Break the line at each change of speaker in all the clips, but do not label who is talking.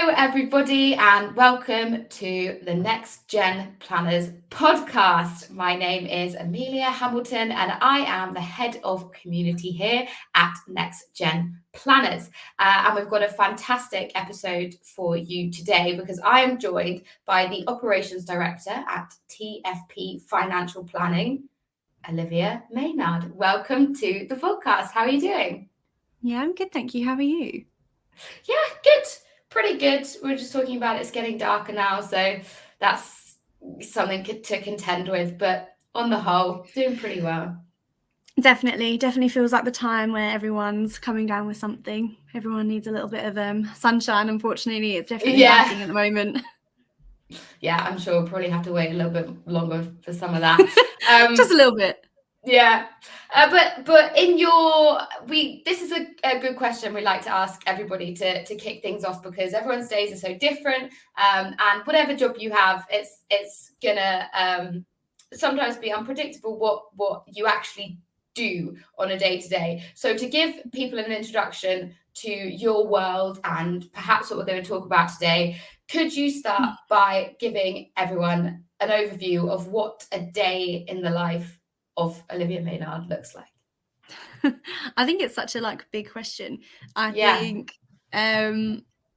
Hello, everybody, and welcome to the NextGen Planners podcast. My name is Amelia Hamilton, and I am the head of community here at NextGen Planners. And we've got a fantastic episode for you today because I am joined by the operations director at TFP Financial Planning, Olivia Maynard. Welcome to the podcast. How are you doing?
Yeah, I'm good, thank you. How are you?
Yeah, good. Pretty good. We were just talking about it's getting darker now, so that's something to contend with. But on the whole, doing pretty well.
Definitely feels like the time where everyone's coming down with something. Everyone needs a little bit of sunshine. Unfortunately, it's definitely lacking at the moment.
Yeah, I'm sure we'll probably have to wait a little bit longer for some of that.
Just a little bit.
Yeah, but in this is a good question we like to ask everybody to kick things off because everyone's days are so different, and whatever job you have, it's gonna sometimes be unpredictable what you actually do on a day-to-day. So to give people an introduction to your world and perhaps what we're going to talk about today, could you start by giving everyone an overview of what a day in the life of Olivia Maynard looks like?
I think it's such a big question. I think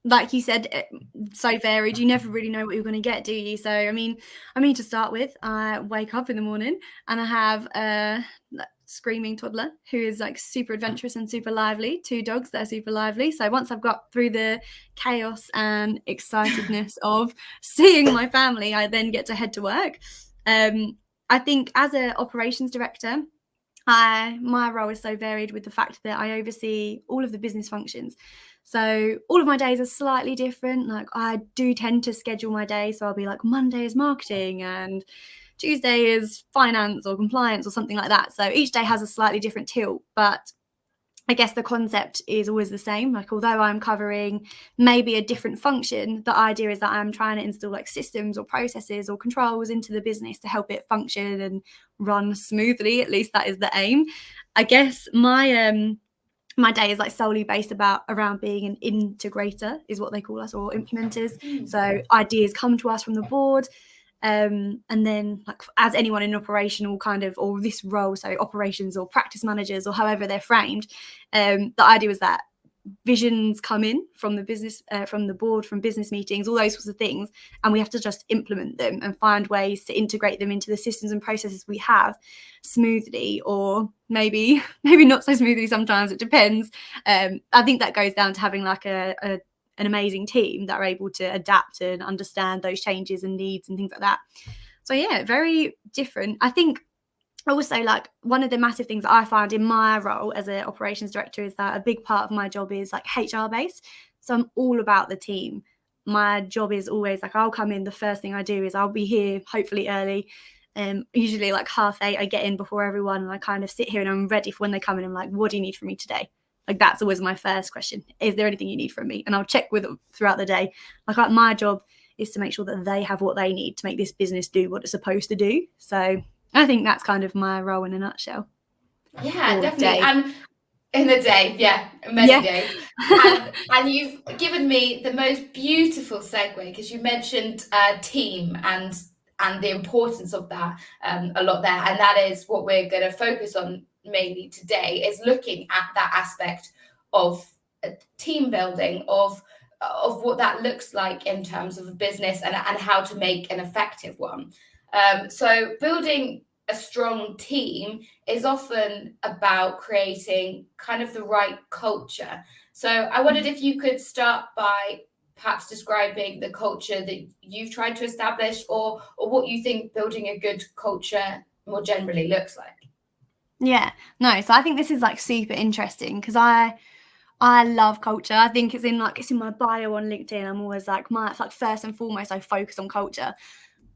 like you said, so varied. You never really know what you're going to get, do you? So I mean to start with, I wake up in the morning and I have a screaming toddler who is super adventurous and super lively, 2 dogs that are super lively. So once I've got through the chaos and excitedness of seeing my family, I then get to head to work. I think as an operations director, my role is so varied with the fact that I oversee all of the business functions. So all of my days are slightly different. I do tend to schedule my day. So I'll be Monday is marketing and Tuesday is finance or compliance or something like that. So each day has a slightly different tilt, but I guess the concept is always the same. Although I'm covering maybe a different function, the idea is that I'm trying to install systems or processes or controls into the business to help it function and run smoothly. At least that is the aim. I guess my day is solely based around being an integrator, is what they call us, or implementers. So ideas come to us from the board. And then as anyone in operational or this role, so operations or practice managers or however they're framed, the idea was that visions come in from the business, from the board, from business meetings, all those sorts of things, and we have to just implement them and find ways to integrate them into the systems and processes we have smoothly, or maybe not so smoothly sometimes. It depends. I think that goes down to having an amazing team that are able to adapt and understand those changes and needs and things like that. So yeah, very different. I think also one of the massive things that I find in my role as an operations director is that a big part of my job is HR based. So I'm all about the team. My job is always I'll come in, the first thing I do is I'll be here hopefully early. Usually 8:30 I get in before everyone, and I kind of sit here and I'm ready for when they come in. I'm what do you need from me today? That's always my first question. Is there anything you need from me? And I'll check with them throughout the day. My job is to make sure that they have what they need to make this business do what it's supposed to do. So I think that's kind of my role in a nutshell.
Yeah, definitely. And in a day, many days. And you've given me the most beautiful segue because you mentioned team and the importance of that a lot there. And that is what we're going to focus on mainly today, is looking at that aspect of team building, of what that looks like in terms of a business and how to make an effective one. So building a strong team is often about creating kind of the right culture. So I wondered if you could start by perhaps describing the culture that you've tried to establish, or what you think building a good culture more generally looks like.
Yeah, no, so I think this is super interesting because I love culture. I think it's in my bio on LinkedIn. I'm always first and foremost, I focus on culture.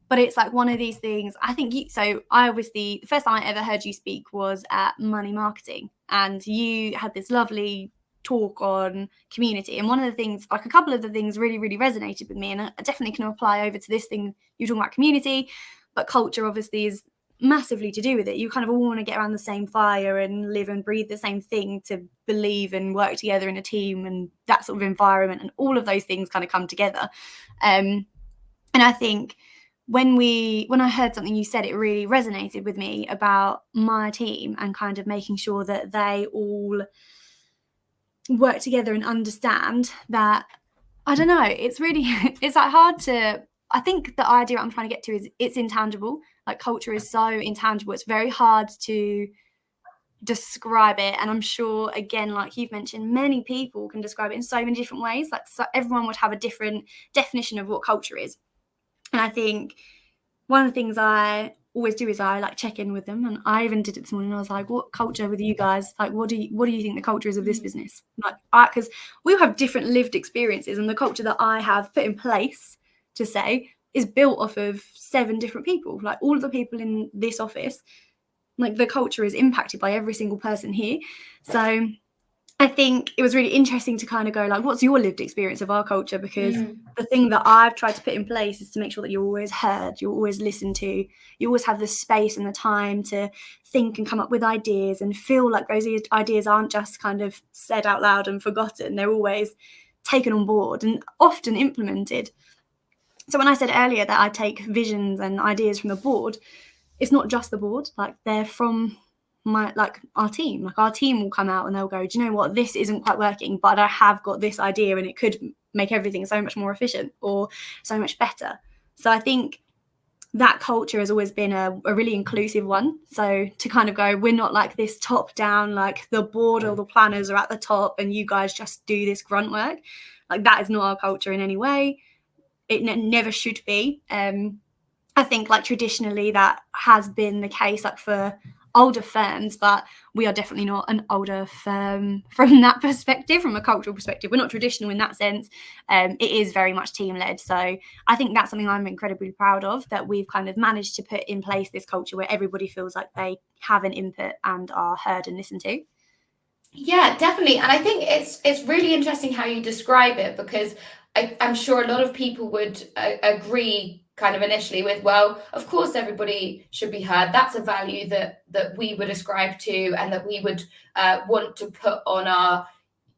But it's one of these things. I think the first time I ever heard you speak was at Money Marketing, and you had this lovely talk on community. And one of the things, a couple of the things really, really resonated with me, and I definitely can apply over to this thing. You're talking about community, but culture obviously is massively to do with it. You kind of all want to get around the same fire and live and breathe the same thing, to believe and work together in a team and that sort of environment, and all of those things kind of come together. And I think when I heard something you said, it really resonated with me about my team and kind of making sure that they all work together and understand that, I don't know, it's really, it's like hard to, I think the idea I'm trying to get to is it's intangible. Like culture is so intangible. It's very hard to describe it. And I'm sure, again, like you've mentioned, many people can describe it in so many different ways. Like, so everyone would have a different definition of what culture is. And I think one of the things I always do is I like check in with them. And I even did it this morning. I was like, what culture with you guys? Like, what do you think the culture is of this business? Like, because we all have different lived experiences, and the culture that I have put in place, to say, is built off of 7 different people. Like, all of the people in this office, like, the culture is impacted by every single person here. So I think it was really interesting to kind of go like, what's your lived experience of our culture? Because the thing that I've tried to put in place is to make sure that you're always heard, you're always listened to, you always have the space and the time to think and come up with ideas and feel like those ideas aren't just kind of said out loud and forgotten. They're always taken on board and often implemented. So when I said earlier that I take visions and ideas from the board, it's not just the board, like they're from our team. Like, our team will come out and they'll go, do you know what, this isn't quite working, but I have got this idea and it could make everything so much more efficient or so much better. So I think that culture has always been a really inclusive one. So to kind of go, we're not like this top down, like the board or the planners are at the top and you guys just do this grunt work. Like, that is not our culture in any way. It never should be. I think like traditionally that has been the case, like for older firms, but we are definitely not an older firm from that perspective, from a cultural perspective. We're not traditional in that sense. It is very much team led. So I think that's something I'm incredibly proud of, that we've kind of managed to put in place this culture where everybody feels like they have an input and are heard and listened to.
Yeah, definitely. And I think it's really interesting how you describe it, because I'm sure a lot of people would agree kind of initially with, well, of course everybody should be heard. That's a value that we would ascribe to and that we would want to put on our,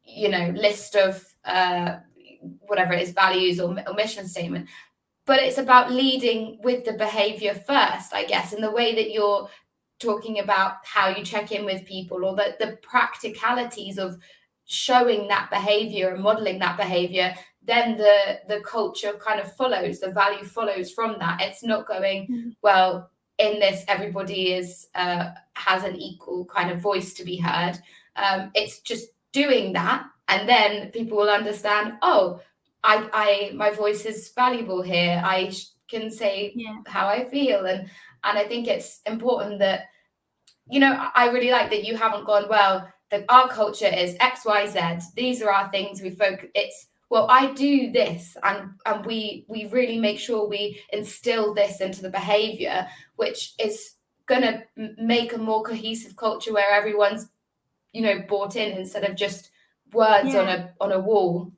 list of whatever it is, values or mission statement. But it's about leading with the behavior first, I guess, in the way that you're talking about how you check in with people, or the practicalities of showing that behavior and modeling that behavior. Then the culture kind of follows, the value follows from that. It's not going, well, in this everybody is has an equal kind of voice to be heard. It's just doing that, and then people will understand, oh, I my voice is valuable here. I can say how I feel, and I think it's important that, I really like that you haven't gone, well, that our culture is X, Y, Z. These are our things we focus. It's, well, I do this, and we really make sure we instill this into the behavior, which is going to make a more cohesive culture where everyone's, bought in instead of just words on a wall.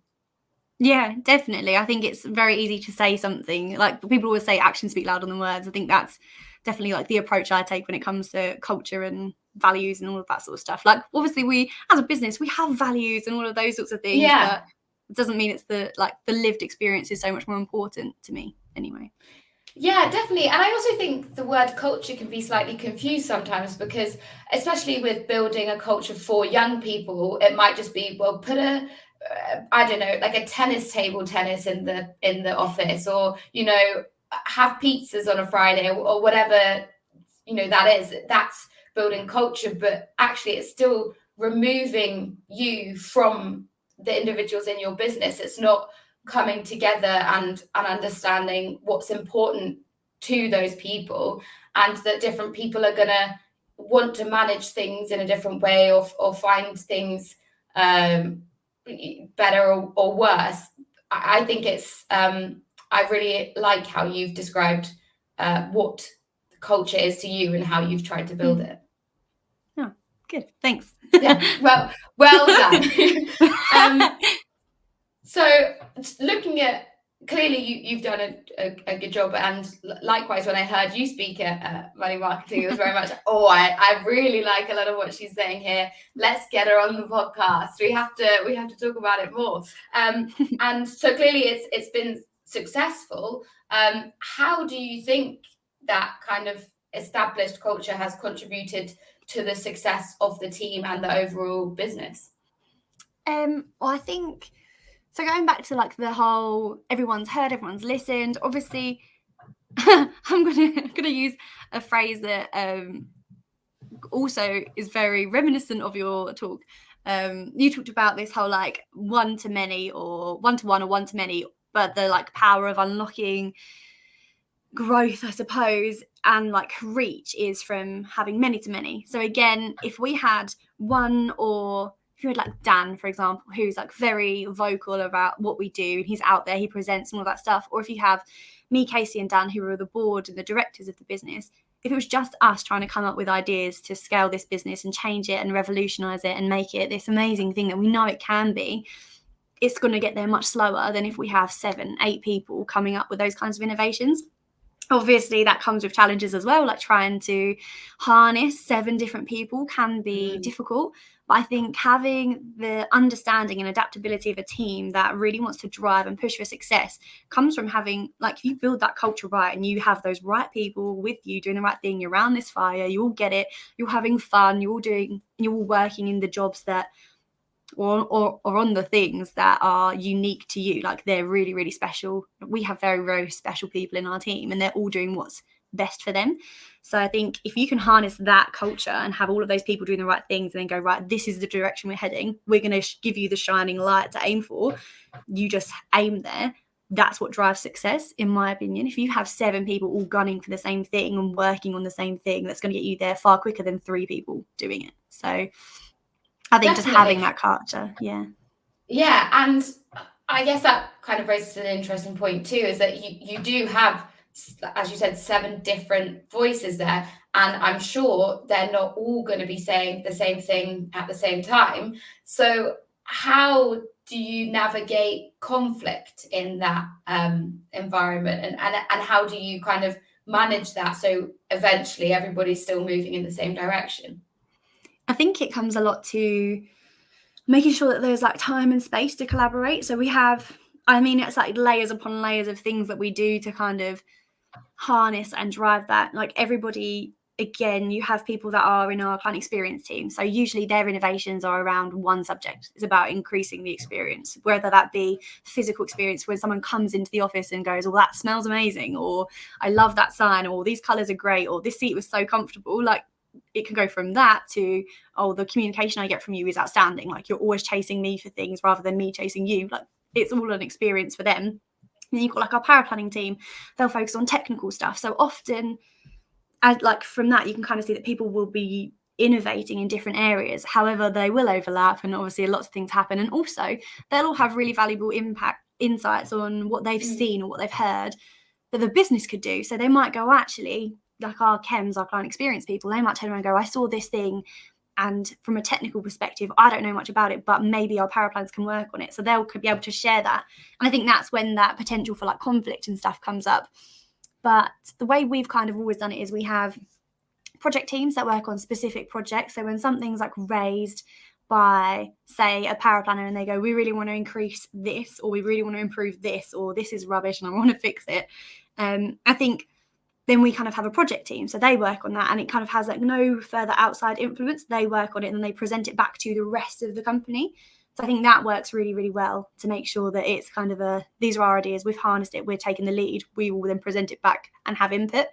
Yeah, definitely. I think it's very easy to say something. Like, people always say actions speak louder than words. I think that's definitely like the approach I take when it comes to culture and values and all of that sort of stuff. Like, obviously we, as a business, we have values and all of those sorts of things, but it doesn't mean it's the lived experience is so much more important to me anyway.
Yeah, definitely. And I also think the word culture can be slightly confused sometimes, because especially with building a culture for young people, it might just be, well, put I don't know, like a tennis in the office, or, have pizzas on a Friday, or whatever, that is. That's building culture, but actually it's still removing you from the individuals in your business. It's not coming together and understanding what's important to those people, and that different people are going to want to manage things in a different way, or find things better or worse. I think it's I really like how you've described what culture is to you and how you've tried to build it.
Oh, good. Thanks.
Yeah, well done. So looking at clearly you've done a good job, and likewise when I heard you speak at Money Marketing, it was very much, I really like a lot of what she's saying here. Let's get her on the podcast. We have to talk about it more. And so clearly it's been successful. How do you think that kind of established culture has contributed to the success of the team and the overall business?
I think, so going back to like the whole everyone's heard, everyone's listened, obviously I'm gonna use a phrase that also is very reminiscent of your talk. You talked about this whole like one to many or one to one or one to many, but the like power of unlocking growth, I suppose, and like reach is from having many to many. So again, if we had one, or if you had like Dan, for example, who's like very vocal about what we do, and he's out there, he presents and all that stuff, or if you have me, Casey, and Dan, who are the board and the directors of the business, if it was just us trying to come up with ideas to scale this business and change it and revolutionize it and make it this amazing thing that we know it can be, it's going to get there much slower than if we have 7, 8 people coming up with those kinds of innovations. Obviously, that comes with challenges as well, like trying to harness 7 different people can be difficult. But I think having the understanding and adaptability of a team that really wants to drive and push for success comes from having, like, if you build that culture right and you have those right people with you doing the right thing, you're around this fire, you all get it, you're having fun, you're all working in the jobs that or on the things that are unique to you, like they're really, really special. We have very, very special people in our team, and they're all doing what's best for them. So I think if you can harness that culture and have all of those people doing the right things and then go, right, this is the direction we're heading, we're going to give you the shining light to aim for, you just aim there. That's what drives success, in my opinion. If you have 7 people all gunning for the same thing and working on the same thing, that's going to get you there far quicker than 3 people doing it. So I think just having that culture, yeah.
Yeah, and I guess that kind of raises an interesting point too, is that you do have, as you said, 7 different voices there, and I'm sure they're not all going to be saying the same thing at the same time. So how do you navigate conflict in that environment, and how do you kind of manage that so eventually everybody's still moving in the same direction?
I think it comes a lot to making sure that there's like time and space to collaborate. So we have, I mean, it's like layers upon layers of things that we do to kind of harness and drive that. Like everybody, again, you have people that are in our client experience team. So usually their innovations are around one subject. It's about increasing the experience, whether that be physical experience, when someone comes into the office and goes, well, that smells amazing, or I love that sign, or these colors are great, or this seat was so comfortable. Like, it can go from that to, oh, the communication I get from you is outstanding. Like, you're always chasing me for things rather than me chasing you. Like, it's all an experience for them. And you've got like our power planning team, they'll focus on technical stuff. So often, like from that, you can kind of see that people will be innovating in different areas. However, they will overlap, and obviously lots of things happen. And also, they'll all have really valuable insights on what they've seen or what they've heard that the business could do. So they might go, actually, like our chems, our client experience people, they might turn around and go, I saw this thing, and from a technical perspective, I don't know much about it, but maybe our power plans can work on it. So they'll could be able to share that. And I think that's when that potential for like conflict and stuff comes up. But the way we've kind of always done it is we have project teams that work on specific projects. So when something's like raised by, say, a power planner, and they go, we really want to increase this, or we really want to improve this, or this is rubbish and I want to fix it. I think then we kind of have a project team. So they work on that, and it kind of has like no further outside influence. They work on it and then they present it back to the rest of the company. So I think that works really, really well to make sure that it's kind of these are our ideas, we've harnessed it, we're taking the lead, we will then present it back and have input.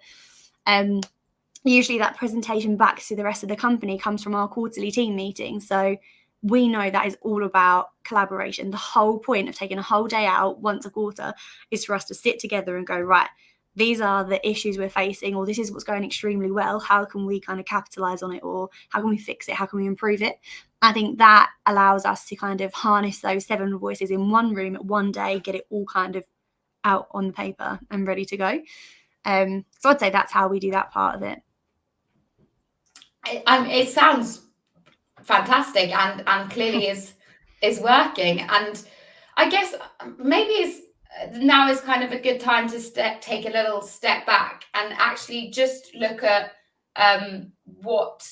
Usually that presentation back to the rest of the company comes from our quarterly team meeting. So we know that is all about collaboration. The whole point of taking a whole day out once a quarter is for us to sit together and go, right, these are the issues we're facing, or this is what's going extremely well. How can we kind of capitalize on it, or how can we fix it? How can we improve it? I think that allows us to kind of harness those 7 voices in one room at one day, get it all kind of out on the paper and ready to go. So I'd say that's how we do that part of it.
It sounds fantastic, and clearly is working. And I guess maybe now is kind of a good time to take a little step back and actually just look at what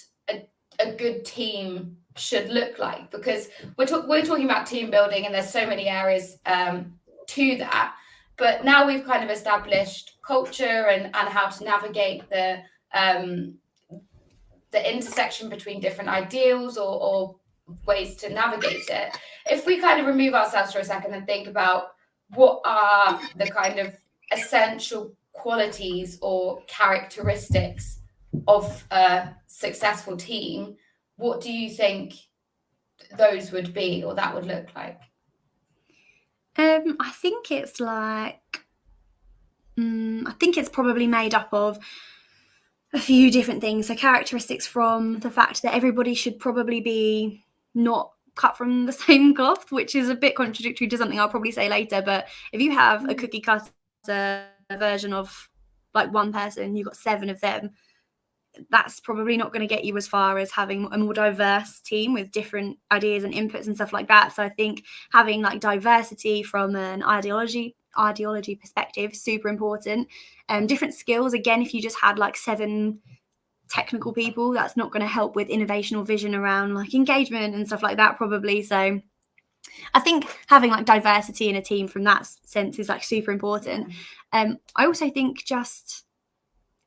a good team should look like, because we're talking about team building, and there's so many areas to that. But now we've kind of established culture and how to navigate the intersection between different ideals or ways to navigate it. If we kind of remove ourselves for a second and think about what are the kind of essential qualities or characteristics of a successful team, what do you think those would be, or that would look like?
I think it's like, I think it's probably made up of a few different things. So characteristics from the fact that everybody should probably be not cut from the same cloth, which is a bit contradictory to something I'll probably say later. But if you have a cookie cutter version of like one person, you've got 7 of them, that's probably not going to get you as far as having a more diverse team with different ideas and inputs and stuff like that. So I think having like diversity from an ideology perspective, super important. Different skills, again, if you just had like 7 technical people, that's not going to help with innovation or vision around like engagement and stuff like that, probably. So I think having like diversity in a team from that sense is like super important. I also think just,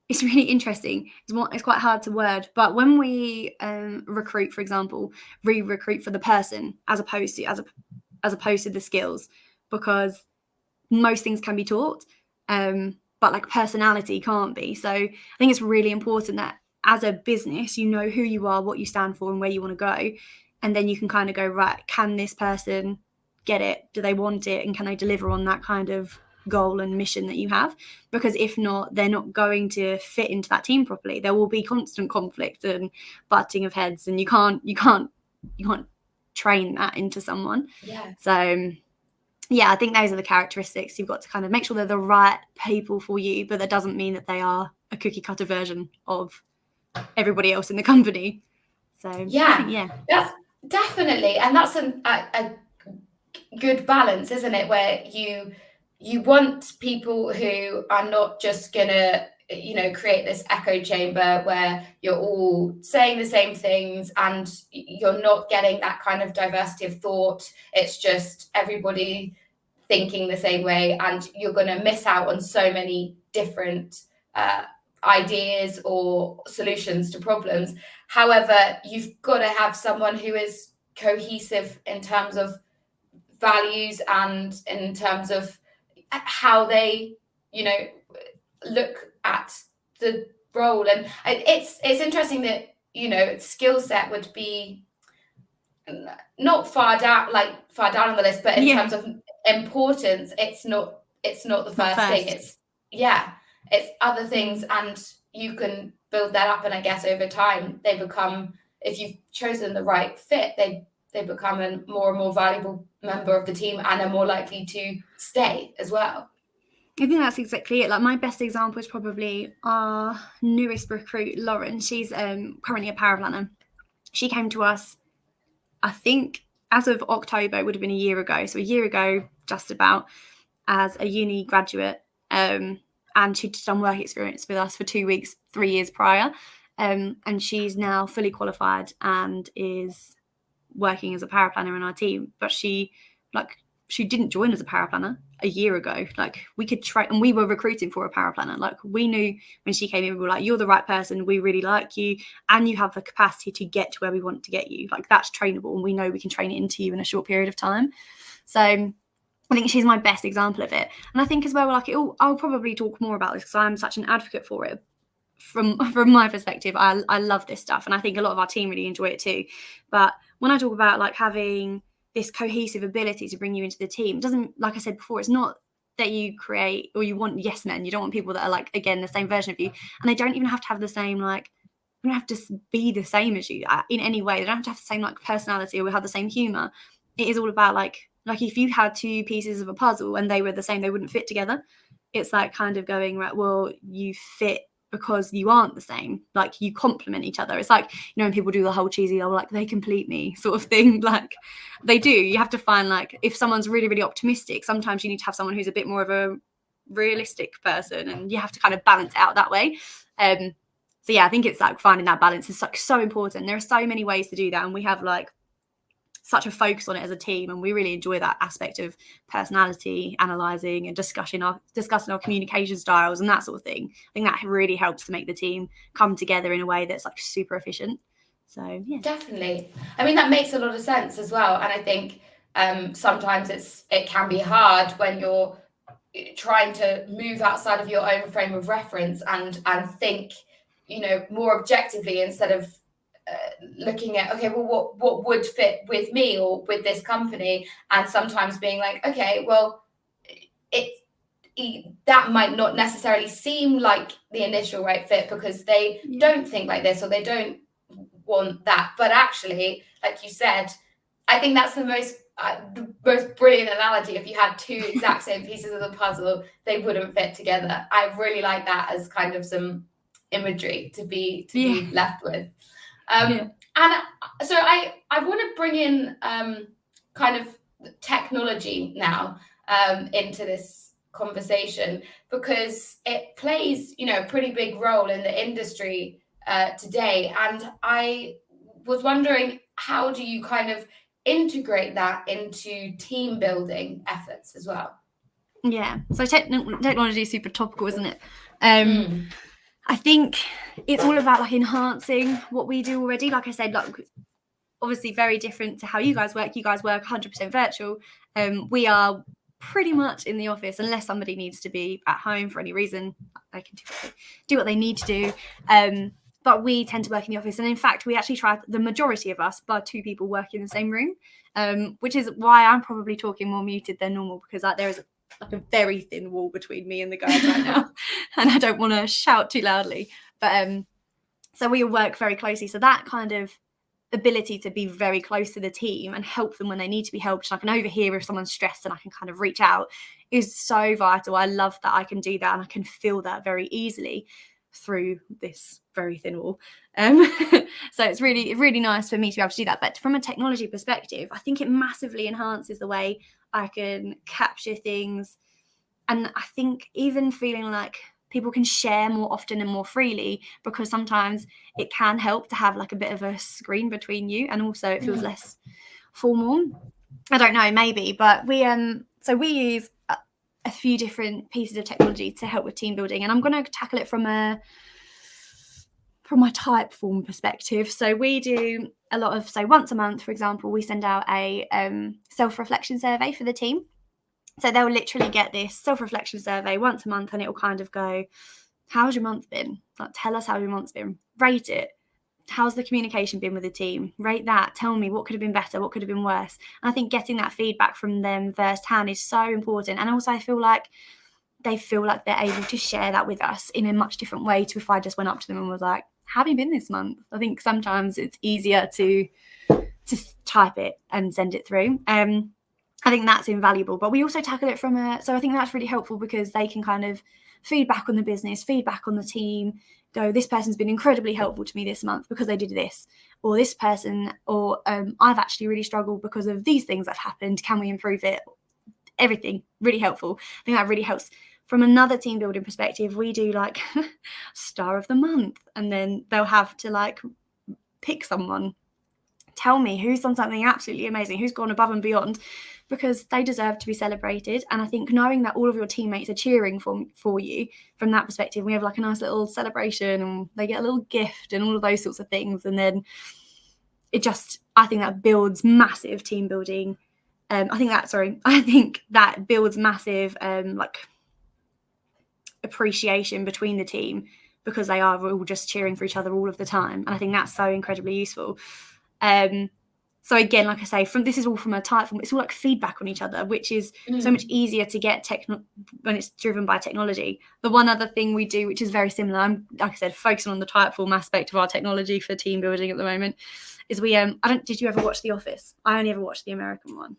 it's really interesting. It's quite hard to word, but when we recruit, for example, recruit for the person as opposed to the skills, because most things can be taught, but like personality can't be. So I think it's really important that as a business, you know who you are, what you stand for, and where you want to go, and then you can kind of go, right, can this person get it? Do they want it? And can they deliver on that kind of goal and mission that you have? Because if not, they're not going to fit into that team properly. There will be constant conflict and butting of heads, and you can't train that into someone. So yeah, I think those are the characteristics. You've got to kind of make sure they're the right people for you, but that doesn't mean that they are a cookie cutter version of everybody else in the company. So
yeah, that's definitely, and that's a good balance, isn't it, where you want people who are not just gonna create this echo chamber where you're all saying the same things and you're not getting that kind of diversity of thought. It's just everybody thinking the same way, and you're going to miss out on so many different ideas or solutions to problems. However, you've got to have someone who is cohesive in terms of values and in terms of how they look at the role. And it's interesting that skill set would be not far down on the list, but in terms of importance, it's not the first thing. It's other things, and you can build that up, and I guess over time they become, if you've chosen the right fit, they become a more and more valuable member of the team and are more likely to stay as well.
I think that's exactly it. Like, my best example is probably our newest recruit, Lauren. She's currently a paraplanner. She came to us, I think, as of October, it would have been a year ago. So a year ago, just about, as a uni graduate. And she'd done work experience with us for 2 weeks, 3 years prior. And she's now fully qualified and is working as a paraplanner in our team. But she didn't join as a paraplanner a year ago. Like, we could try, and we were recruiting for a paraplanner. Like, we knew when she came in, we were like, you're the right person. We really like you, and you have the capacity to get to where we want to get you. Like, that's trainable, and we know we can train it into you in a short period of time. So I think she's my best example of it. And I think as well, like, I'll probably talk more about this because I'm such an advocate for it. From my perspective, I love this stuff, and I think a lot of our team really enjoy it too. But when I talk about like having this cohesive ability to bring you into the team, it doesn't, like I said before, it's not that you create or you want yes men. You don't want people that are like, again, the same version of you, and they don't even have to have the same, like, they don't have to be the same as you in any way. They don't have to have the same like personality or have the same humor. It is all about like if you had 2 pieces of a puzzle and they were the same, they wouldn't fit together. It's like kind of going, right, well, you fit because you aren't the same. Like, you complement each other. It's like, you know, when people do the whole cheesy, oh, like, they complete me sort of thing. Like, they do. You have to find, like, if someone's really, really optimistic, sometimes you need to have someone who's a bit more of a realistic person, and you have to kind of balance it out that way. So yeah, I think it's like finding that balance is like so important. There are so many ways to do that, and we have like such a focus on it as a team, and we really enjoy that aspect of personality analysing and discussing our communication styles and that sort of thing. I think that really helps to make the team come together in a way that's like super efficient. So yeah,
definitely. I mean, that makes a lot of sense as well, and I think sometimes it can be hard when you're trying to move outside of your own frame of reference and think, you know, more objectively instead of looking at, okay, well, what would fit with me or with this company, and sometimes being like, okay, well, that might not necessarily seem like the initial right fit because they don't think like this or they don't want that, but actually, like you said, I think that's the most brilliant analogy. If you had two exact same pieces of the puzzle, they wouldn't fit together. I really like that as kind of some imagery to be left with. And so I want to bring in kind of technology now into this conversation, because it plays, you know, a pretty big role in the industry today. And I was wondering, how do you kind of integrate that into team building efforts as well?
Yeah, so technology is super topical, isn't it? I think it's all about like enhancing what we do already. Like I said, like obviously very different to how you guys work. You guys work 100% virtual. We are pretty much in the office unless somebody needs to be at home for any reason. They can do what they need to do. But we tend to work in the office. And in fact, we actually try, the majority of us, but 2 people work in the same room, which is why I'm probably talking more muted than normal, because there is like a very thin wall between me and the guys right now. And I don't want to shout too loudly. But so we work very closely. So that kind of ability to be very close to the team and help them when they need to be helped, and I can overhear if someone's stressed and I can kind of reach out, is so vital. I love that I can do that, and I can feel that very easily through this very thin wall. So it's really, really nice for me to be able to do that. But from a technology perspective, I think it massively enhances the way I can capture things. And I think even feeling like people can share more often and more freely, because sometimes it can help to have like a bit of a screen between you, and also it feels less formal. I don't know, maybe, but we use a few different pieces of technology to help with team building, and I'm going to tackle it from my type form perspective. So we do a lot of, so once a month, for example, we send out a self-reflection survey for the team. So they'll literally get this self-reflection survey once a month, and it will kind of go, how's your month been? Like, tell us how your month's been. Rate it. How's the communication been with the team? Rate that. Tell me what could have been better, what could have been worse. And I think getting that feedback from them firsthand is so important. And also I feel like they feel like they're able to share that with us in a much different way to if I just went up to them and was like, how have you been this month? I think sometimes it's easier to type it and send it through. I think that's invaluable, but we also tackle it so I think that's really helpful, because they can kind of feedback on the business, feedback on the team, go, this person's been incredibly helpful to me this month because they did this, or this person, or I've actually really struggled because of these things that have happened. Can we improve it? Everything really helpful. I think that really helps. From another team building perspective, we do like star of the month, and then they'll have to like pick someone. Tell me who's done something absolutely amazing, who's gone above and beyond, because they deserve to be celebrated. And I think knowing that all of your teammates are cheering for you from that perspective, we have like a nice little celebration and they get a little gift and all of those sorts of things. And then I think that builds massive team building. I think that builds massive like appreciation between the team, because they are all just cheering for each other all of the time. And I think that's so incredibly useful. So again, like I say, this is all from a type form. It's all like feedback on each other, which is so much easier to get when it's driven by technology. The one other thing we do, which is very similar, I'm, like I said, focusing on the type form aspect of our technology for team building at the moment, is did you ever watch The Office? I only ever watched the American one.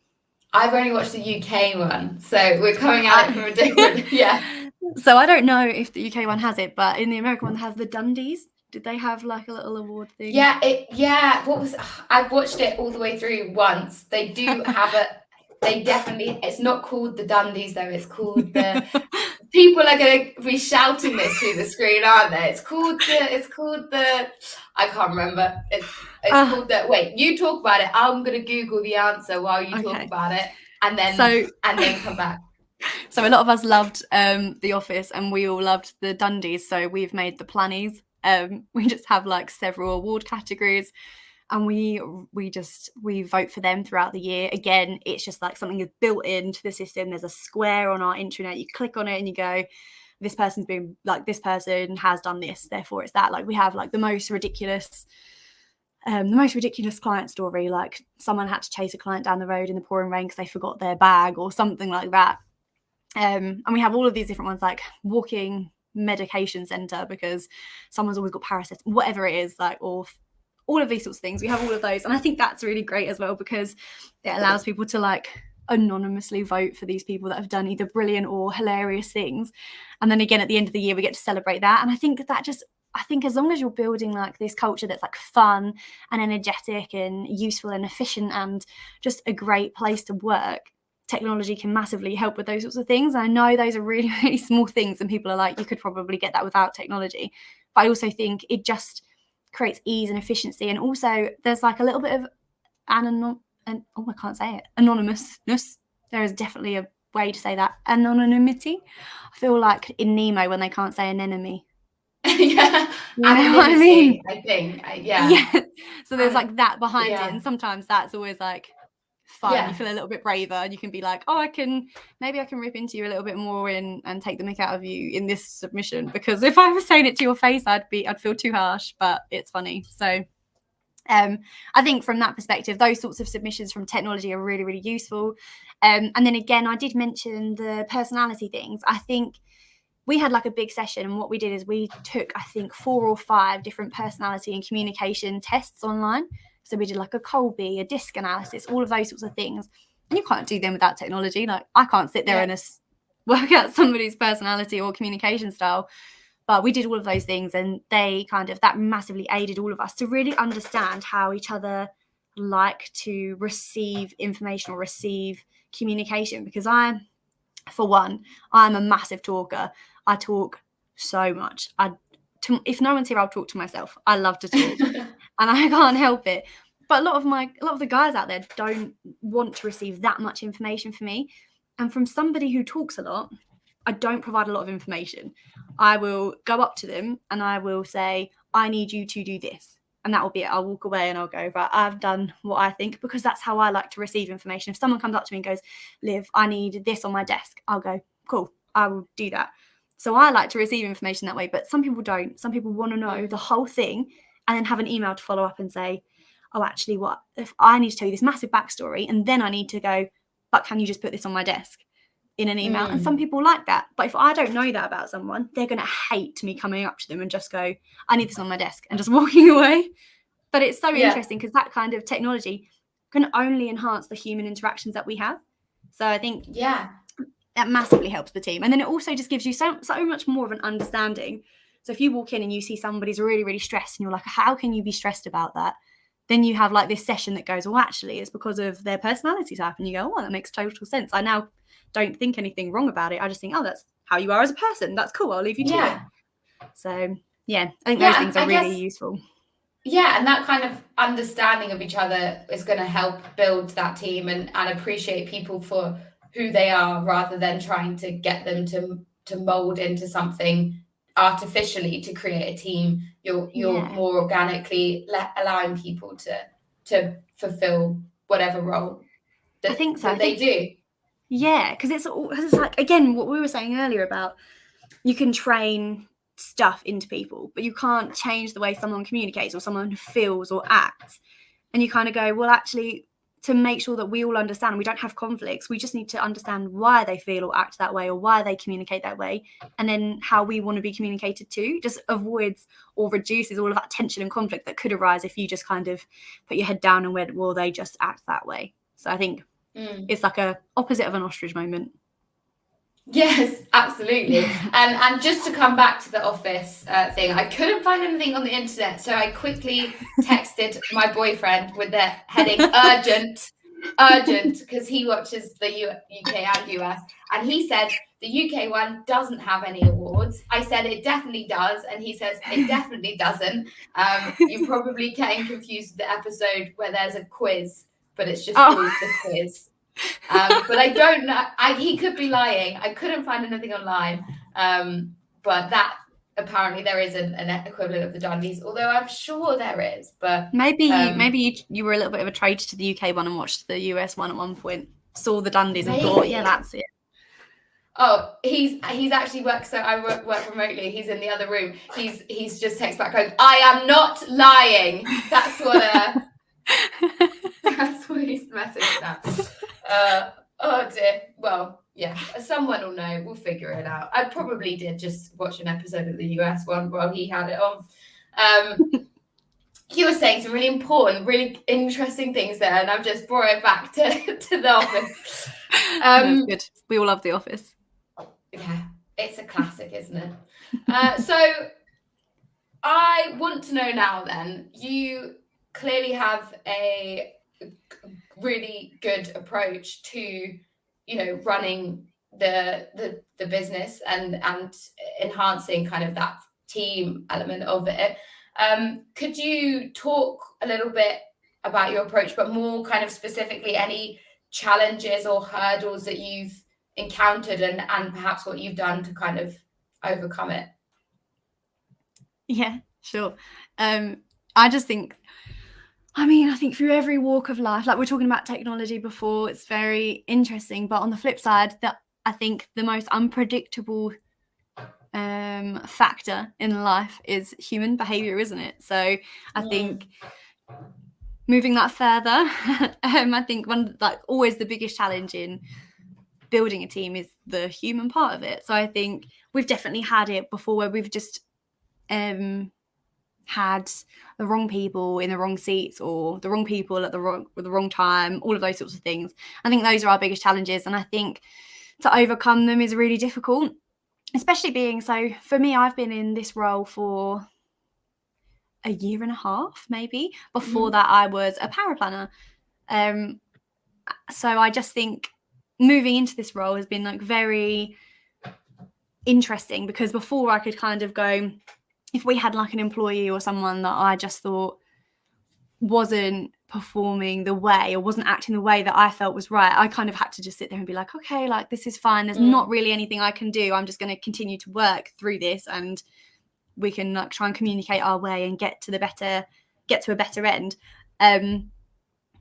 I've only watched the UK one, so we're coming at it from a different,
So I don't know if the UK one has it, but in the American one they have the Dundies. Did they have like a little award thing?
Yeah. What was? I've watched it all the way through once. They do have They definitely. It's not called the Dundies though. It's called the. People are going to be shouting this through the screen, aren't they? It's called the. I can't remember. It's called the. Wait, you talk about it. I'm going to Google the answer while you talk about it, and then come back.
So a lot of us loved The Office, and we all loved the Dundies. So we've made the Plannies. We just have like several award categories, and we vote for them throughout the year. Again, it's just like something is built into the system. There's a square on our intranet. You click on it and you go, this person has done this, therefore it's that. Like we have like the most ridiculous client story, like someone had to chase a client down the road in the pouring rain because they forgot their bag or something like that. And we have all of these different ones, like walking medication center because someone's always got paracetamol, whatever it is, like, or all of these sorts of things. We have all of those, and I think that's really great as well because it allows people to like anonymously vote for these people that have done either brilliant or hilarious things. And then again at the end of the year we get to celebrate that. And I think as long as you're building like this culture that's like fun and energetic and useful and efficient and just a great place to work, technology can massively help with those sorts of things. I know those are really, really small things and people are like, you could probably get that without technology. But I also think it just creates ease and efficiency. And also there's like a little bit of anonymousness. There is definitely a way to say that. Anonymity. I feel like in Nemo when they can't say anemone.
Yeah.
You know what I mean?
I think.
Yeah. So there's like that behind it. And sometimes that's always like fun. Yeah. You feel a little bit braver and you can be like, oh, maybe I can rip into you a little bit more and take the mick out of you in this submission, because if I was saying it to your face I'd feel too harsh, but it's funny. So I think from that perspective those sorts of submissions from technology are really, really useful. And then again, I did mention the personality things. I think we had like a big session, and what we did is we took, I think, 4 or 5 different personality and communication tests online. So we did like a Colby, a DISC analysis, all of those sorts of things. And you can't do them without technology. Like I can't sit there and work out somebody's personality or communication style. But we did all of those things, and that massively aided all of us to really understand how each other like to receive information or receive communication. Because for one, I'm a massive talker. I talk so much. If no one's here, I'll talk to myself. I love to talk and I can't help it. But a lot of the guys out there don't want to receive that much information from me. And from somebody who talks a lot, I don't provide a lot of information. I will go up to them and I will say, I need you to do this. And that will be it. I'll walk away and I'll go, right, I've done what I think, because that's how I like to receive information. If someone comes up to me and goes, Liv, I need this on my desk, I'll go, cool, I will do that. So I like to receive information that way, but some people don't. Some people want to know the whole thing and then have an email to follow up and say, oh, actually, what if I need to tell you this massive backstory and then I need to go, but can you just put this on my desk in an email? And some people like that. But if I don't know that about someone, they're going to hate me coming up to them and just go, I need this on my desk, and just walking away. But it's so interesting because that kind of technology can only enhance the human interactions that we have. So I think that massively helps the team. And then it also just gives you so much more of an understanding. So if you walk in and you see somebody's really, really stressed and you're like, how can you be stressed about that? Then you have like this session that goes, well, actually, it's because of their personality type. And you go, oh, that makes total sense. I now don't think anything wrong about it. I just think, oh, that's how you are as a person. That's cool. I'll leave you to it. So, I think those things are really useful.
Yeah, and that kind of understanding of each other is going to help build that team and appreciate people for who they are, rather than trying to get them to mold into something artificially to create a team. You're more organically allowing people to fulfill whatever role that, I think so. They do.
Yeah, because it's like, again, what we were saying earlier about you can train stuff into people, but you can't change the way someone communicates or someone feels or acts. And you kind of go, well, actually, to make sure that we all understand, we don't have conflicts, we just need to understand why they feel or act that way or why they communicate that way, and then how we want to be communicated to. Just avoids or reduces all of that tension and conflict that could arise if you just kind of put your head down and went, well, they just act that way. So I think it's like a opposite of an ostrich moment.
Yes, absolutely. And just to come back to the office thing, I couldn't find anything on the internet, so I quickly texted my boyfriend with the heading urgent, because he watches the UK and US, and he said the UK one doesn't have any awards. I said it definitely does, and he says it definitely doesn't. You're probably getting confused with the episode where there's a quiz, but it's just called the quiz. But I don't know. He could be lying. I couldn't find anything online. But that apparently there is an equivalent of the Dundies, although I'm sure there is. But
maybe you were a little bit of a traitor to the UK one and watched the US one at one point, saw the Dundies and thought, yeah, that's it.
Oh, he's actually worked. So I work remotely. He's in the other room. He's just texted back going, "I am not lying." That's what he's messaged that. Oh dear. Well, yeah, someone will know. We'll figure it out. I probably did just watch an episode of the US one while he had it on. You were saying some really important, really interesting things there, and I've just brought it back to The Office.
That's good. We all love The Office.
Yeah, it's a classic, isn't it? So I want to know now then, you clearly have a really good approach to, running the business and enhancing kind of that team element of it. Could you talk a little bit about your approach, but more kind of specifically any challenges or hurdles that you've encountered and perhaps what you've done to kind of overcome it?
Yeah, sure. I just think, I think through every walk of life, like we're talking about technology before, it's very interesting. But on the flip side, that I think the most unpredictable factor in life is human behavior, isn't it? So I think moving that further, I think always the biggest challenge in building a team is the human part of it. So I think we've definitely had it before where we've just had the wrong people in the wrong seats or the wrong people at the wrong time, all of those sorts of things. I think those are our biggest challenges, and I think to overcome them is really difficult, especially being so. For me, I've been in this role for a year and a half, maybe. Before that, I was a paraplanner. So I just think moving into this role has been like very interesting, because before I could kind of go, if we had like an employee or someone that I just thought wasn't performing the way or wasn't acting the way that I felt was right, I kind of had to just sit there and be like, okay, like this is fine. There's not really anything I can do. I'm just going to continue to work through this, and we can like try and communicate our way and get to a better end. And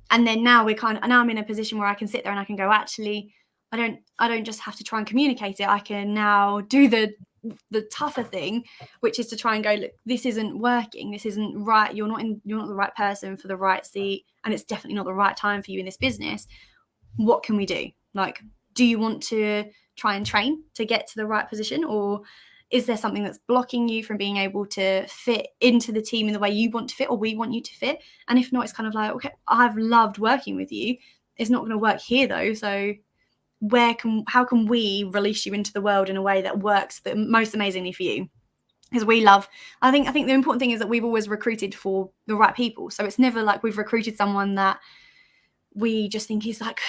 then now I'm in a position where I can sit there and I can go, actually, I don't just have to try and communicate it. I can now do the tougher thing, which is to try and go, look, this isn't working. This isn't right. You're not the right person for the right seat, and it's definitely not the right time for you in this business. What can we do? Like, do you want to try and train to get to the right position, or is there something that's blocking you from being able to fit into the team in the way you want to fit or we want you to fit? And if not, it's kind of like, okay, I've loved working with you. It's not going to work here though. So how can we release you into the world in a way that works the most amazingly for you? Because I think the important thing is that we've always recruited for the right people. So it's never like we've recruited someone that we just think is like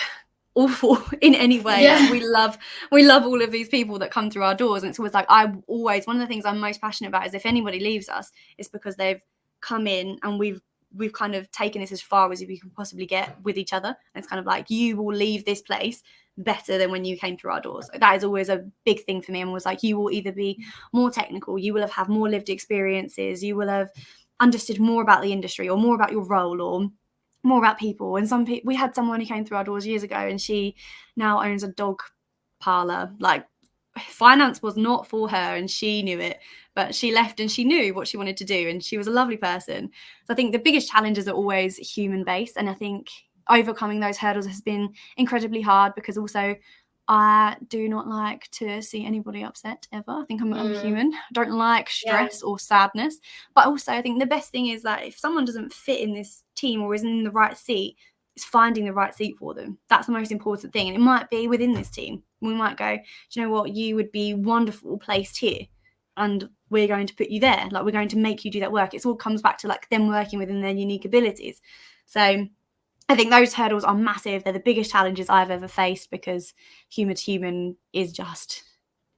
awful in any way.
Yeah.
Like, we love all of these people that come through our doors, and it's always like one of the things I'm most passionate about is if anybody leaves us, it's because they've come in and we've kind of taken this as far as we can possibly get with each other. And it's kind of like, you will leave this place better than when you came through our doors. That is always a big thing for me, and was like, you will either be more technical, you will have had more lived experiences, you will have understood more about the industry or more about your role or more about people. And we had someone who came through our doors years ago, and she now owns a dog parlor. Like, finance was not for her, and she knew it, but she left and she knew what she wanted to do, and she was a lovely person. So I think the biggest challenges are always human based, and I think overcoming those hurdles has been incredibly hard, because also I do not like to see anybody upset ever. I think I'm human. I don't like stress or sadness. But also I think the best thing is that if someone doesn't fit in this team or isn't in the right seat, It's finding the right seat for them. That's the most important thing. And it might be within this team. We might go, do you know what, you would be wonderful placed here, and we're going to put you there. Like, we're going to make you do that work. It all comes back to like them working within their unique abilities. So I think those hurdles are massive. They're the biggest challenges I've ever faced, because human to human is just,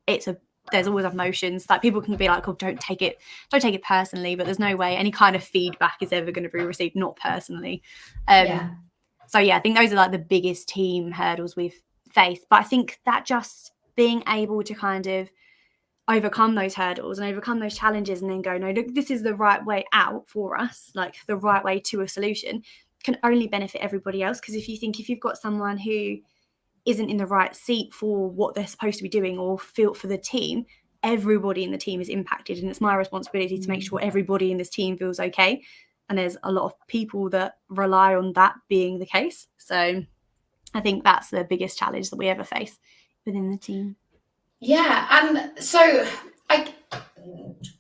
there's always emotions. Like, people can be like, oh, don't take it personally, but there's no way any kind of feedback is ever going to be received not personally. So yeah, I think those are like the biggest team hurdles we've faced. But I think that just being able to kind of overcome those hurdles and overcome those challenges and then go, no, look, this is the right way out for us, like the right way to a solution, can only benefit everybody else. Because if you've got someone who isn't in the right seat for what they're supposed to be doing or feel for the team, everybody in the team is impacted. And it's my responsibility to make sure everybody in this team feels okay. And there's a lot of people that rely on that being the case. So I think that's the biggest challenge that we ever face within the team.
Yeah, and so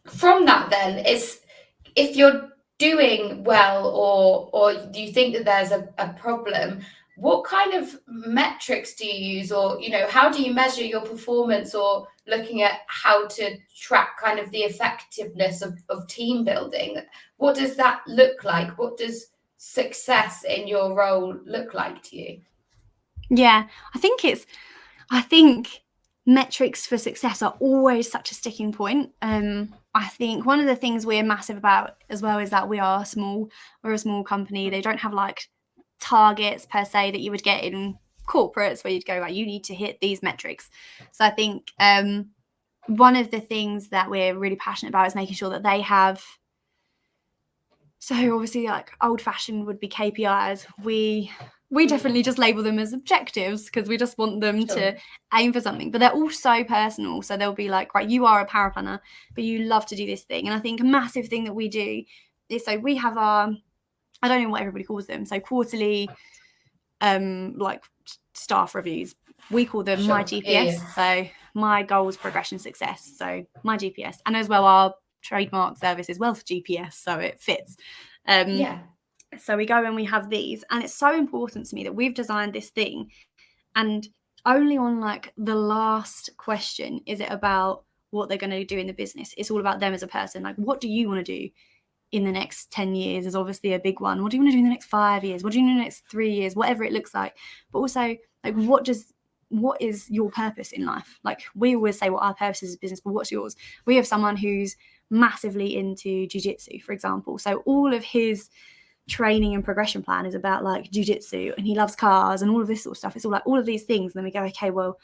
from that then, is if you're doing well or you think that there's a problem, what kind of metrics do you use, or how do you measure your performance, or looking at how to track kind of the effectiveness of team building? What does that look like? What does success in your role look like to you?
Yeah, I think metrics for success are always such a sticking point. I think one of the things we're massive about as well is that we're a small company. They don't have like targets per se that you would get in corporates where you'd go, right, you need to hit these metrics. So I think one of the things that we're really passionate about is making sure that they have. So obviously, like, old fashioned would be KPIs. We definitely just label them as objectives because we just want them to aim for something. But they're all so personal. So they'll be like, right, you are a power planner, but you love to do this thing. And I think a massive thing that we do is, so we have our, I don't know what everybody calls them, so quarterly like staff reviews. We call them my GPS. Yeah. So my goals, progression, success. So my GPS. And as well, our trademark service is wealth GPS, so it fits. So we go and we have these, and it's so important to me that we've designed this thing, and only on like the last question is it about what they're going to do in the business. It's all about them as a person. Like, what do you want to do in the next 10 years is obviously a big one. What do you want to do in the next 5 years? What do you want to do in the next 3 years? Whatever it looks like. But also, like, what is your purpose in life? Like, we always say what our purpose is as a business, but what's yours? We have someone who's massively into jiu-jitsu, for example. So all of his training and progression plan is about like jiu-jitsu, and he loves cars and all of this sort of stuff. It's all like all of these things. And then we go, okay, well,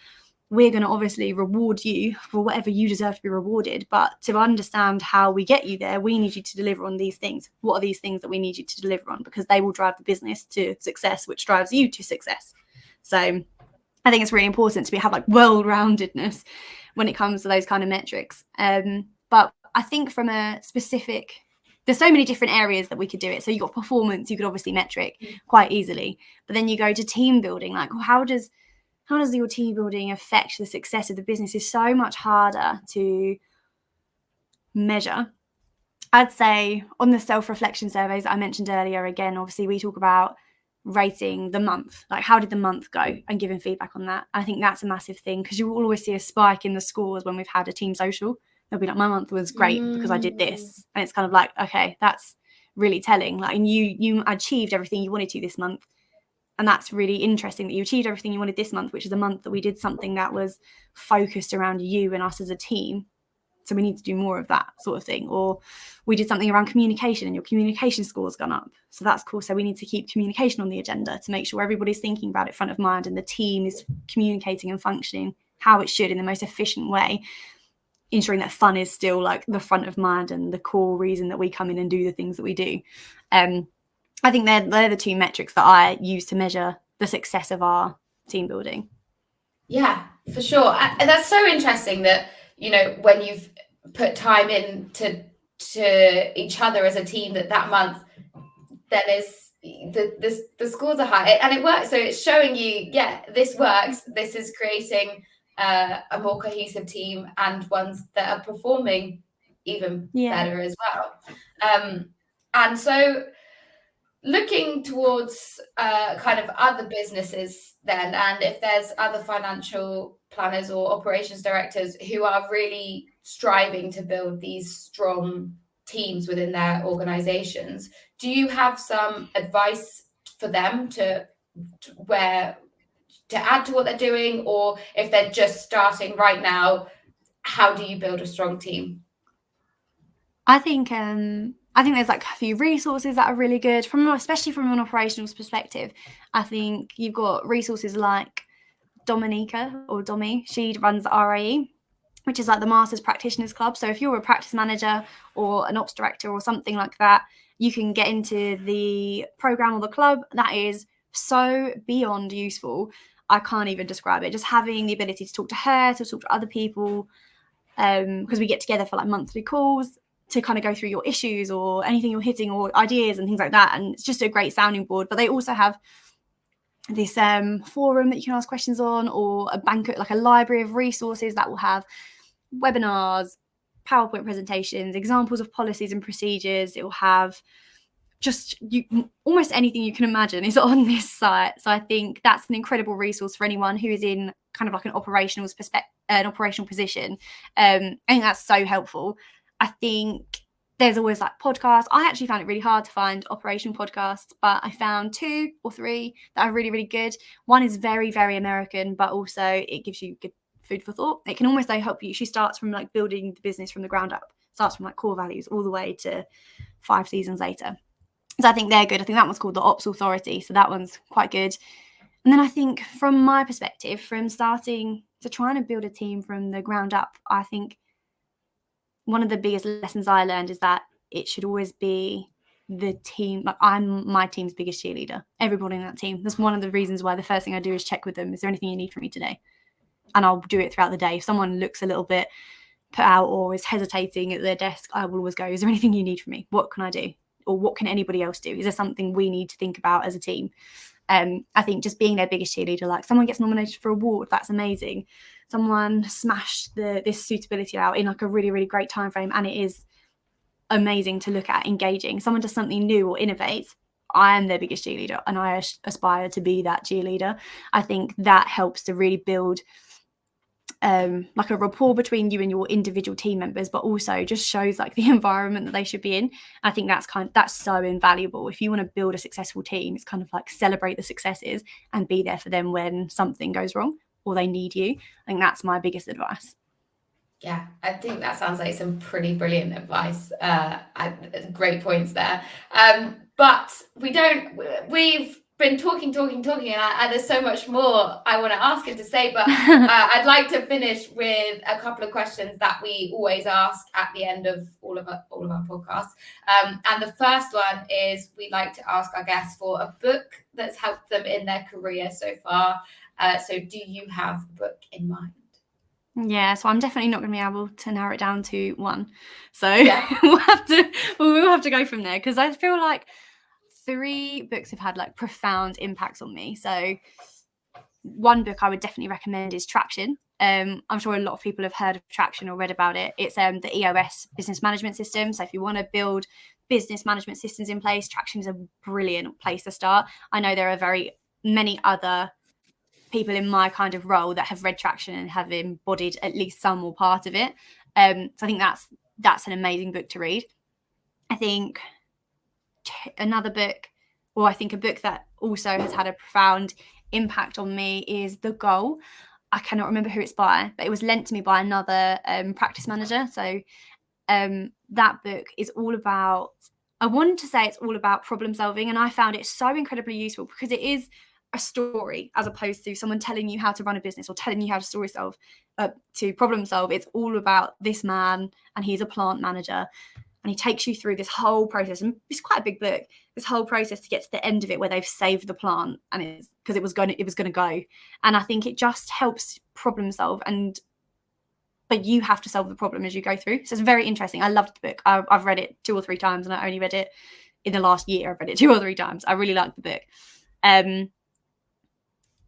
we're going to obviously reward you for whatever you deserve to be rewarded. But to understand how we get you there, we need you to deliver on these things. What are these things that we need you to deliver on? Because they will drive the business to success, which drives you to success. So I think it's really important to have like well-roundedness when it comes to those kind of metrics. But I think from a specific, there's so many different areas that we could do it. So you've got performance, you could obviously metric quite easily. But then you go to team building, like, well, how does your team building affect the success of the business? Is so much harder to measure. I'd say on the self-reflection surveys that I mentioned earlier, again, obviously we talk about rating the month, like how did the month go, and giving feedback on that. I think that's a massive thing, because you will always see a spike in the scores when we've had a team social. They'll be like, my month was great because I did this. And it's kind of like, okay, that's really telling. Like, and you achieved everything you wanted to this month. And that's really interesting that you achieved everything you wanted this month, which is a month that we did something that was focused around you and us as a team. So we need to do more of that sort of thing. Or we did something around communication and your communication score's gone up. So that's cool. So we need to keep communication on the agenda to make sure everybody's thinking about it front of mind and the team is communicating and functioning how it should in the most efficient way, ensuring that fun is still like the front of mind and the core reason that we come in and do the things that we do. I think they're the two metrics that I use to measure the success of our team building.
Yeah, for sure. And that's so interesting that, when you've put time into each other as a team, that month, then is the scores are high and it works. So it's showing you, yeah, this works. This is creating a more cohesive team and ones that are performing even better as well. And so looking towards kind of other businesses then, and if there's other financial planners or operations directors who are really striving to build these strong teams within their organizations, do you have some advice for them to add to what they're doing, or if they're just starting right now, how do you build a strong team?
I think there's like a few resources that are really good especially from an operations perspective. I think you've got resources like Dominica or Domi. She runs the RAE, which is like the Masters Practitioners Club. So if you're a practice manager or an ops director or something like that, you can get into the program or the club. That is so beyond useful. I can't even describe it. Just having the ability to talk to her, to talk to other people, because we get together for like monthly calls to kind of go through your issues or anything you're hitting or ideas and things like that. And it's just a great sounding board. But they also have this forum that you can ask questions on, or a banquet, like a library of resources that will have webinars, PowerPoint presentations, examples of policies and procedures. It will have just almost anything you can imagine is on this site. So I think that's an incredible resource for anyone who is in kind of like an operational position. I think that's so helpful. I think there's always like podcasts. I actually found it really hard to find operational podcasts, but I found 2 or 3 that are really, really good. One is very, very American, but also it gives you good food for thought. It can almost help you. She starts from like building the business from the ground up, starts from like core values all the way to 5 seasons later. So I think they're good. I think that one's called the Ops Authority. So that one's quite good. And then I think from my perspective, from starting to trying to build a team from the ground up, I think one of the biggest lessons I learned is that it should always be the team. Like, I'm my team's biggest cheerleader. Everybody in that team. That's one of the reasons why the first thing I do is check with them. Is there anything you need from me today? And I'll do it throughout the day. If someone looks a little bit put out or is hesitating at their desk, I will always go, is there anything you need from me? What can I do? Or what can anybody else do? Is there something we need to think about as a team? I think just being their biggest cheerleader, like someone gets nominated for an award, that's amazing. Someone smashed this suitability out in like a really, really great time frame, and it is amazing to look at, engaging. Someone does something new or innovates, I am their biggest cheerleader, and I aspire to be that cheerleader. I think that helps to really build like a rapport between you and your individual team members, but also just shows like the environment that they should be in. I think that's so invaluable. If you want to build a successful team, it's kind of like celebrate the successes and be there for them when something goes wrong or they need you. I think that's my biggest advice.
Yeah, I think that sounds like some pretty brilliant advice. Great points there. But we've been talking, and there's so much more I want to ask and to say, but I'd like to finish with a couple of questions that we always ask at the end of all of our podcasts. And the first one is, we like to ask our guests for a book that's helped them in their career so far. So do you have a book in mind?
Yeah, so I'm definitely not going to be able to narrow it down to one. So yeah. we'll have to go from there, because I feel like 3 books have had like profound impacts on me. So one book I would definitely recommend is Traction. I'm sure a lot of people have heard of Traction or read about it. It's the EOS business management system. So if you want to build business management systems in place, Traction is a brilliant place to start. I know there are very many other people in my kind of role that have read Traction and have embodied at least some or part of it. So I think that's an amazing book to read. I think another book, or I think a book that also has had a profound impact on me, is The Goal. I cannot remember who it's by, but it was lent to me by another practice manager. So that book is all about, I wanted to say it's all about problem solving, and I found it so incredibly useful because it is a story as opposed to someone telling you how to run a business or telling you how to problem solve. It's all about this man, and he's a plant manager, and he takes you through this whole process. And it's quite a big book, this whole process to get to the end of it where they've saved the plant, and it's because it was going to go. And I think it just helps problem solve, but you have to solve the problem as you go through. So it's very interesting. I loved the book. I've read it 2 or 3 times, and I only read it in the last year. I've read it 2 or 3 times. I really liked the book.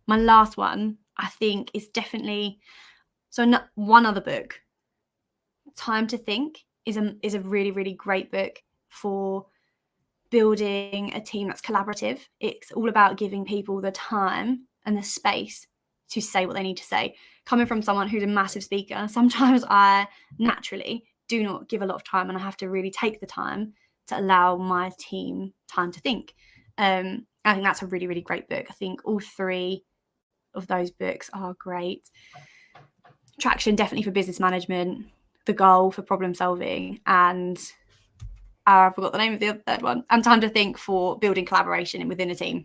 My last one, I think, is definitely one other book. Time to Think is a really, really great book for building a team that's collaborative. It's all about giving people the time and the space to say what they need to say. Coming from someone who's a massive speaker, sometimes I naturally do not give a lot of time, and I have to really take the time to allow my team time to think. I think that's a really, really great book. I think all 3 of those books are great. Traction, definitely for business management, The Goal for problem solving, and I forgot the name of the third one, and Time to Think for building collaboration within a team.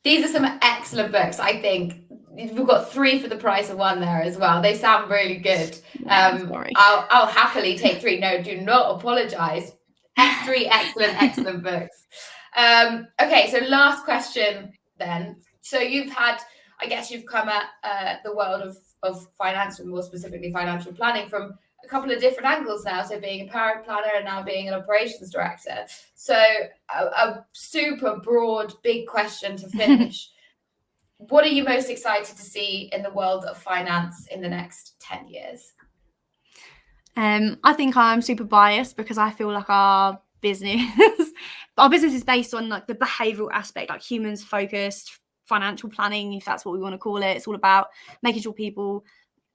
These are some excellent books. I think we've got 3 for the price of 1 there as well. They sound really good.
Sorry.
I'll happily take 3. No, do not apologize. 3 excellent books. Okay, so last question then. So you've had, I guess you've come at the world of finance, and more specifically financial planning, from a couple of different angles now. So being a power planner and now being an operations director. So a super broad, big question to finish. What are you most excited to see in the world of finance in the next 10 years?
I think I'm super biased because I feel like our business is based on like the behavioral aspect, like humans focused financial planning, if that's what we want to call it. It's all about making sure people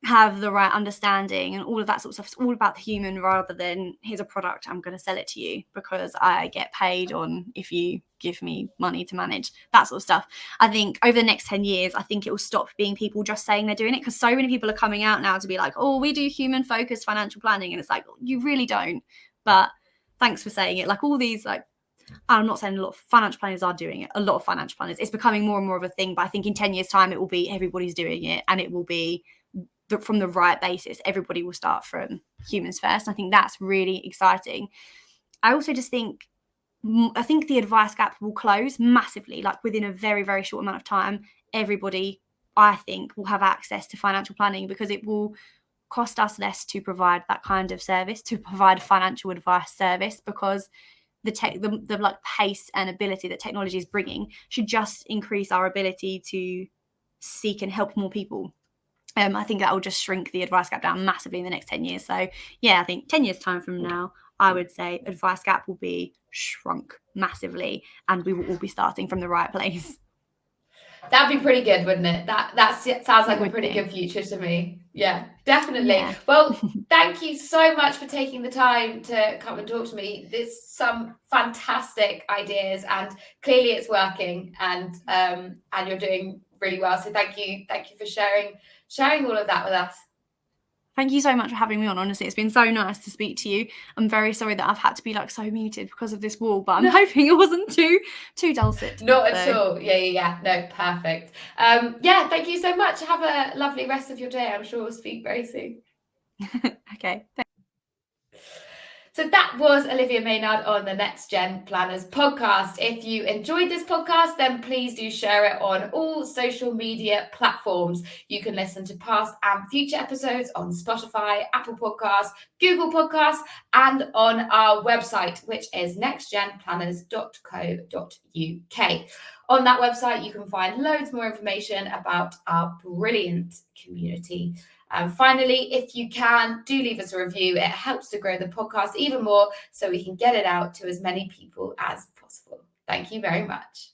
have the right understanding and all of that sort of stuff. It's all about the human rather than here's a product, I'm going to sell it to you because I get paid on if you give me money to manage, that sort of stuff. I think over the next 10 years, I think it will stop being people just saying they're doing it, because so many people are coming out now to be like, oh, we do human focused financial planning. And it's like, you really don't. But thanks for saying it. Like all these, like, I'm not saying a lot of financial planners are doing it. A lot of financial planners, it's becoming more and more of a thing. But I think in 10 years time, it will be everybody's doing it, and it will be from the right basis. Everybody will start from humans first. I think that's really exciting. I also just think the advice gap will close massively. Like within a very, very short amount of time, everybody, I think, will have access to financial planning, because it will cost us less to provide that kind of service, to provide financial advice service, because the like pace and ability that technology is bringing should just increase our ability to seek and help more people. I think that will just shrink the advice gap down massively in the next 10 years. So yeah, I think 10 years time from now, I would say advice gap will be shrunk massively, and we will all be starting from the right place.
That'd be pretty good, wouldn't it? That sounds like a pretty good future to me. Yeah, definitely. Yeah. Well, thank you so much for taking the time to come and talk to me. There's some fantastic ideas, and clearly it's working, and you're doing really well. So thank you for sharing all of that with us.
Thank you so much for having me on. Honestly, it's been so nice to speak to you. I'm very sorry that I've had to be like so muted because of this wall, but I'm hoping it wasn't too dulcet.
Not at all. Yeah. No, perfect. Yeah, thank you so much. Have a lovely rest of your day. I'm sure we'll speak very soon.
Okay. Thanks.
So that was Olivia Maynard on the NextGen Planners podcast. If you enjoyed this podcast, then please do share it on all social media platforms. You can listen to past and future episodes on Spotify, Apple Podcasts, Google Podcasts, and on our website, which is nextgenplanners.co.uk. On that website, you can find loads more information about our brilliant community. And finally, if you can, do leave us a review. It helps to grow the podcast even more so we can get it out to as many people as possible. Thank you very much.